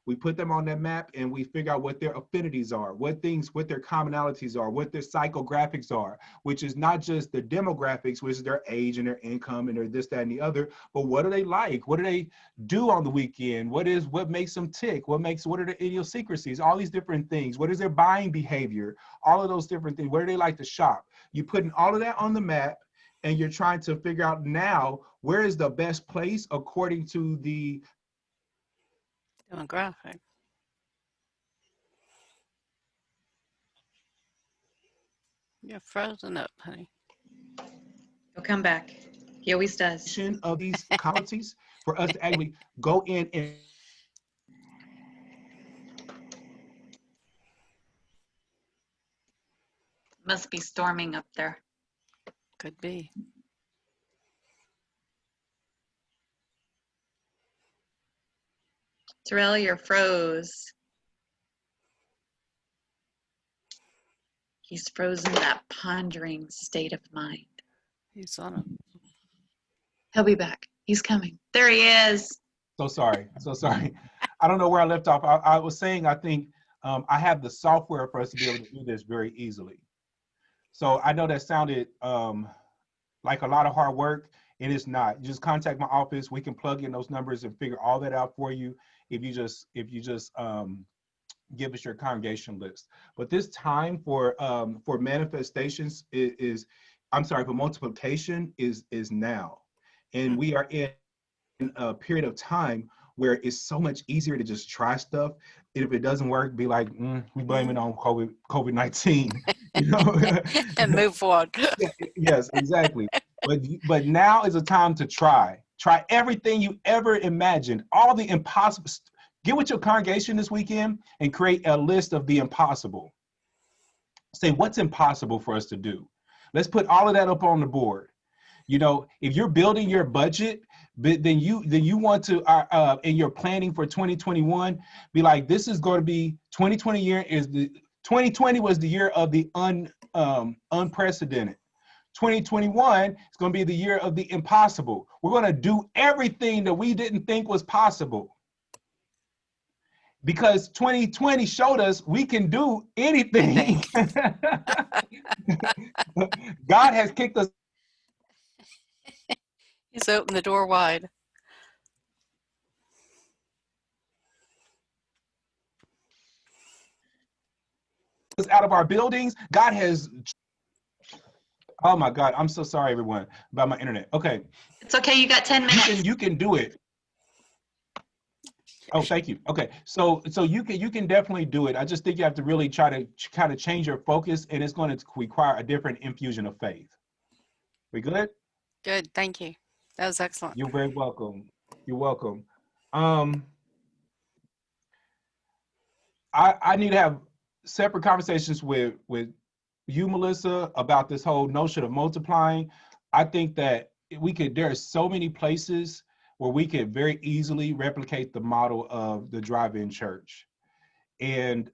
We put them on that map and we figure out what their affinities are, what their commonalities are, what their psychographics are, which is not just the demographics, which is their age and their income and their this, that, and the other, but what do they like? What do they do on the weekend? What makes them tick? What are the idiosyncrasies? All these different things. What is their buying behavior? All of those different things. Where do they like to shop? You're putting all of that on the map and you're trying to figure out now where is the best place according to the demographic. You're frozen up, honey. He'll come back. He always does. Of these qualities for us to actually go in and Must be storming up there. Could be. Terrell, you're froze. He's frozen that pondering state of mind. He's on it. He'll be back. He's coming. There he is. So sorry. I don't know where I left off. I was saying, I think I have the software for us to be able to do this very easily. So I know that sounded like a lot of hard work. It is not. You just contact my office. We can plug in those numbers and figure all that out for you if you just give us your congregation list. But this time for manifestations for multiplication is now. And we are in a period of time where it's so much easier to just try stuff. And if it doesn't work, be like, we blame it on COVID-19, you know? And move forward. Yes, exactly. But now is a time to try. Try everything you ever imagined. All the impossible. Get with your congregation this weekend and create a list of the impossible. Say, what's impossible for us to do? Let's put all of that up on the board. You know, if you're building your budget, then you want to, and you're planning for 2021, be like, this is going to be 2020 was the year of the unprecedented. 2021 is going to be the year of the impossible. We're going to do everything that we didn't think was possible. Because 2020 showed us we can do anything. God has kicked us. He's opened the door wide. Out of our buildings. God has. Oh my God, I'm so sorry, everyone, about my internet. Okay. It's okay, you got 10 minutes. You can do it. Oh, thank you. Okay, so you can definitely do it. I just think you have to really try to kind of change your focus, and it's going to require a different infusion of faith. We good? Good, thank you. That was excellent. You're very welcome. You're welcome. I need to have separate conversations with you, Melissa, about this whole notion of multiplying. I think that there are so many places where we could very easily replicate the model of the drive-in church. And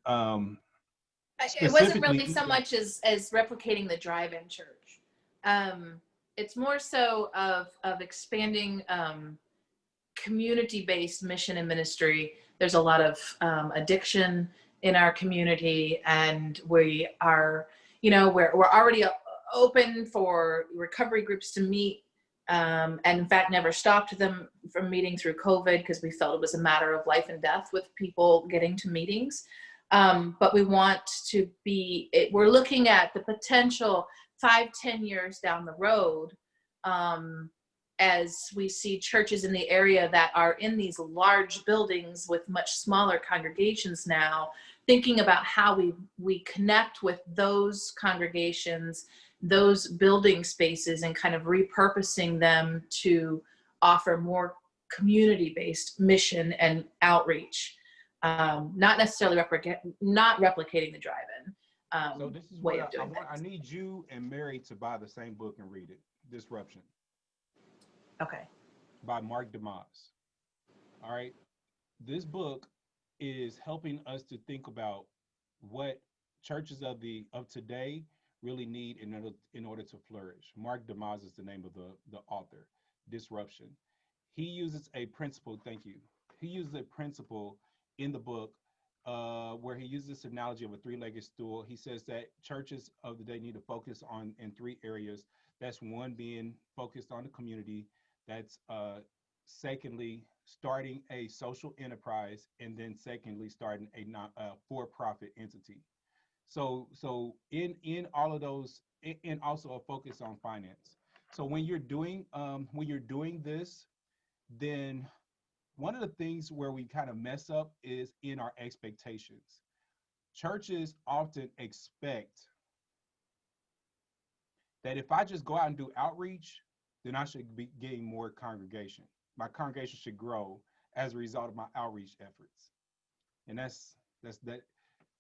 it wasn't really so much as replicating the drive-in church. It's more so of expanding community-based mission and ministry. There's a lot of addiction in our community, and we are, we're already open for recovery groups to meet, and in fact never stopped them from meeting through COVID because we felt it was a matter of life and death with people getting to meetings. But we want to we're looking at the potential 5-10 years down the road, as we see churches in the area that are in these large buildings with much smaller congregations now, thinking about how we connect with those congregations, those building spaces, and kind of repurposing them to offer more community-based mission and outreach. Not necessarily not replicating the drive-in so this is way of doing things. I need you and Mary to buy the same book and read it, Disruption. Okay. By Mark DeMoss. All right. This book is helping us to think about what churches of today really need in order to flourish. Mark DeMoss is the name of the author. Disruption. He uses a principle. Thank you. He uses a principle in the book where he uses this analogy of a three-legged stool. He says that churches of the day need to focus in three areas. That's one, being focused on the community. That's secondly, starting a social enterprise, and then secondly, starting a for-profit entity. So in all of those, and also a focus on finance. So when you're doing this, then one of the things where we kind of mess up is in our expectations. Churches often expect that if I just go out and do outreach, then I should be getting more congregation. My congregation should grow as a result of my outreach efforts. And that's that.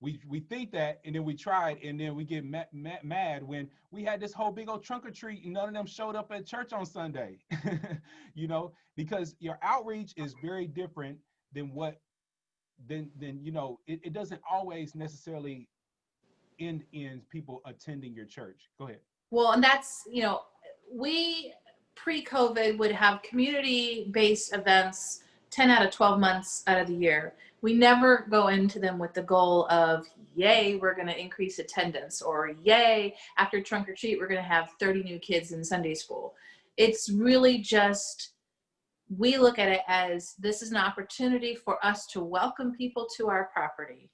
We think that, and then we tried, and then we get mad when we had this whole big old trunk or treat and none of them showed up at church on Sunday. Because your outreach is very different than it doesn't always necessarily end in people attending your church. Go ahead. Well, and that's, we pre-COVID would have community-based events 10 out of 12 months out of the year. We never go into them with the goal of, yay, we're going to increase attendance, or yay, after trunk or treat, we're going to have 30 new kids in Sunday school. It's really just, we look at it as this is an opportunity for us to welcome people to our property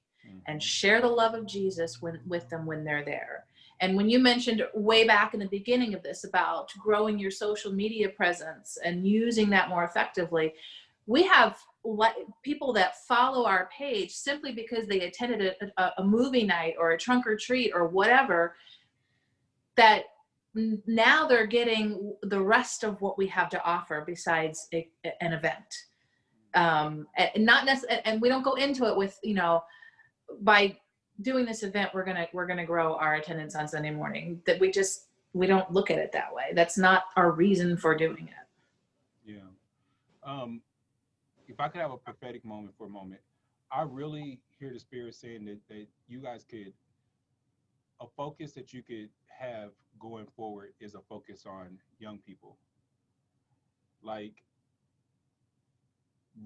and share the love of Jesus with them when they're there. And when you mentioned way back in the beginning of this about growing your social media presence and using that more effectively, we have people that follow our page simply because they attended a movie night or a trunk or treat or whatever, that now they're getting the rest of what we have to offer besides an event. And not necessarily, and we don't go into it with, you know, by doing this event, we're gonna grow our attendance on Sunday morning. That we don't look at it that way. That's not our reason for doing it. Yeah. If I could have a prophetic moment for a moment, I really hear the Spirit saying that you guys could, a focus that you could have going forward is a focus on young people. Like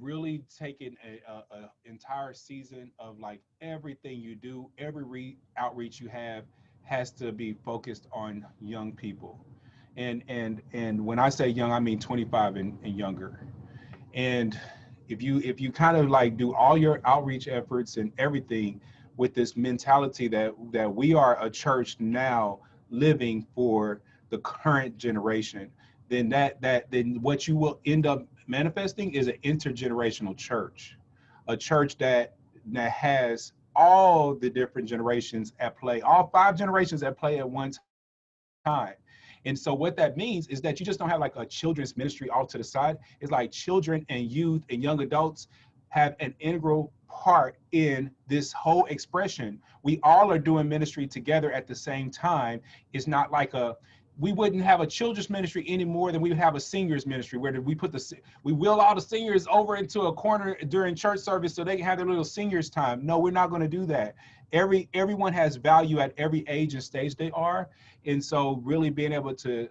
really taking a entire season of like everything you do, every outreach you have has to be focused on young people. And when I say young, I mean 25 and younger. And if you kind of like do all your outreach efforts and everything with this mentality that we are a church now living for the current generation, then then what you will end up manifesting is an intergenerational church, a church that has all the different generations at play, all 5 generations at play at one time. And so what that means is that you just don't have like a children's ministry all to the side. It's like children and youth and young adults have an integral part in this whole expression. We all are doing ministry together at the same time. It's not like we wouldn't have a children's ministry any more than we would have a seniors ministry, where we wheel all the seniors over into a corner during church service so they can have their little seniors time. No, we're not going to do that. Everyone has value at every age and stage they are. And so really being able to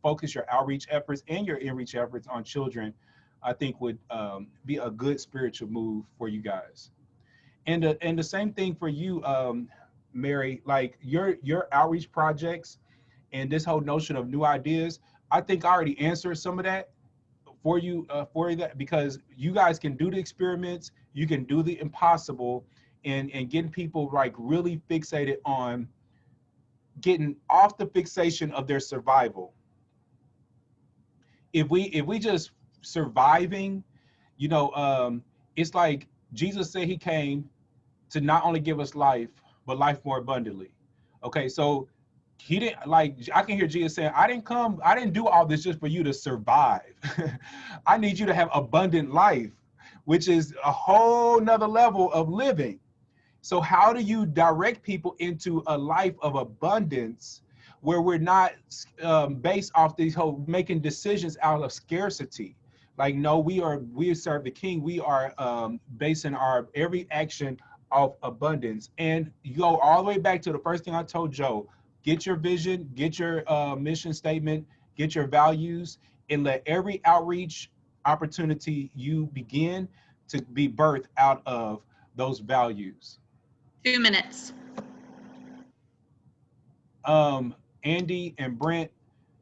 focus your outreach efforts and your in-reach efforts on children, I think would be a good spiritual move for you guys. And the same thing for you, Mary, like your outreach projects and this whole notion of new ideas. I think I already answered some of that for you, because you guys can do the experiments, you can do the impossible, and getting people like really fixated on getting off the fixation of their survival. If we just surviving, you know, it's like Jesus said he came to not only give us life, but life more abundantly. Okay, so he didn't, like, I can hear Jesus saying, I didn't do all this just for you to survive. I need you to have abundant life, which is a whole nother level of living. So how do you direct people into a life of abundance where we're not based off these whole making decisions out of scarcity? Like, no, we serve the King. We are basing our every action off abundance. And you go all the way back to the first thing I told Joe: get your vision, get your mission statement, get your values, and let every outreach opportunity you begin to be birthed out of those values. 2 minutes. Andy and Brent,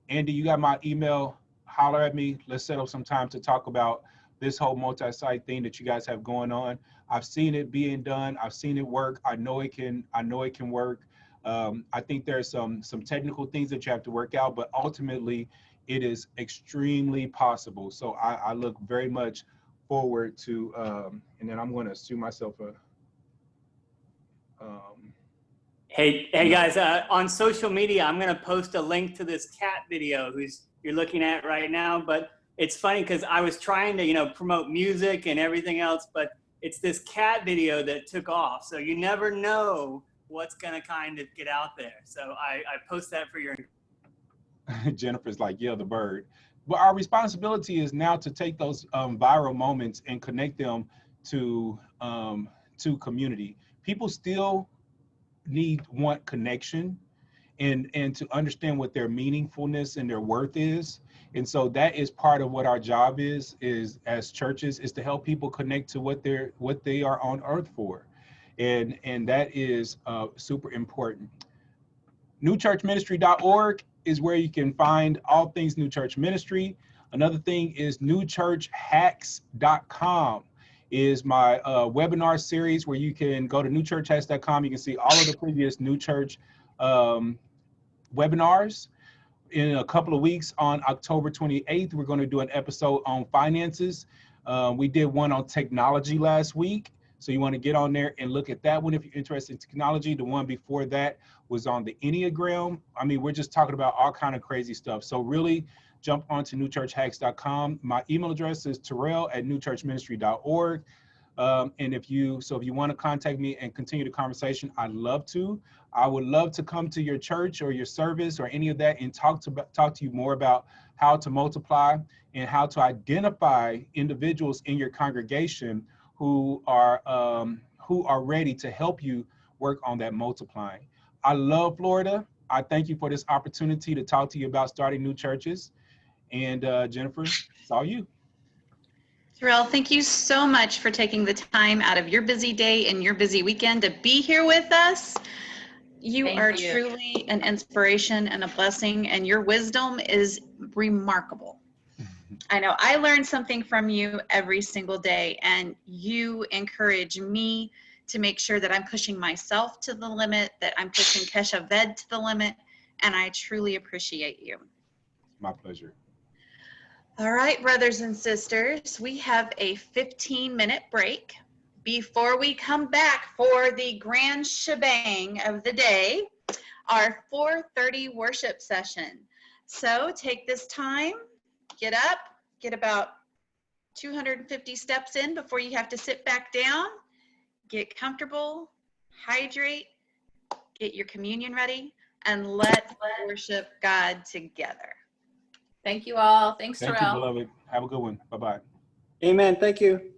Andy, you got my email. Holler at me. Let's set up some time to talk about this whole multi-site thing that you guys have going on. I've seen it being done. I've seen it work. I know it can work. I think there's some technical things that you have to work out, but ultimately it is extremely possible. So I look very much forward to, and then I'm going to sue myself a, Hey guys, on social media, I'm going to post a link to this cat video you're looking at right now. But it's funny because I was trying to, you know, promote music and everything else, but it's this cat video that took off. So you never know what's going to kind of get out there. So I post that for your. Jennifer's like, yeah, the bird. But our responsibility is now to take those viral moments and connect them to community. People still want connection and to understand what their meaningfulness and their worth is. And so that is part of what our job is as churches, is to help people connect to what they are on earth for. And that is super important. newchurchministry.org is where you can find all things New Church Ministry. Another thing is newchurchhacks.com is my webinar series, where you can go to newchurchhacks.com. You can see all of the previous New Church webinars. In a couple of weeks, on October 28th, we're going to do an episode on finances. We did one on technology last week. So you want to get on there and look at that one if you're interested in technology. The one before that was on the Enneagram. I mean, we're just talking about all kind of crazy stuff. So really jump onto newchurchhacks.com. My email address is terrell@newchurchministry.org. And if you want to contact me and continue the conversation, I'd love to. I would love to come to your church or your service or any of that and talk to you more about how to multiply and how to identify individuals in your congregation who are ready to help you work on that multiplying. I love Florida. I thank you for this opportunity to talk to you about starting new churches. And Jennifer, it's all you. Terrell, thank you so much for taking the time out of your busy day and your busy weekend to be here with us. You Thank are you. truly an inspiration and a blessing, and your wisdom is remarkable. I know I learn something from you every single day, and you encourage me to make sure that I'm pushing myself to the limit, that I'm pushing Kesha Ved to the limit, and I truly appreciate you. My pleasure. All right, brothers and sisters, we have a 15-minute break before we come back for the grand shebang of the day, our 4:30 worship session. So take this time, get up, get about 250 steps in before you have to sit back down, get comfortable, hydrate, get your communion ready, and let's worship God together. Thank you all. Thanks, Thank you, Terrell. beloved. Have a good one. Bye-bye. Amen. Thank you.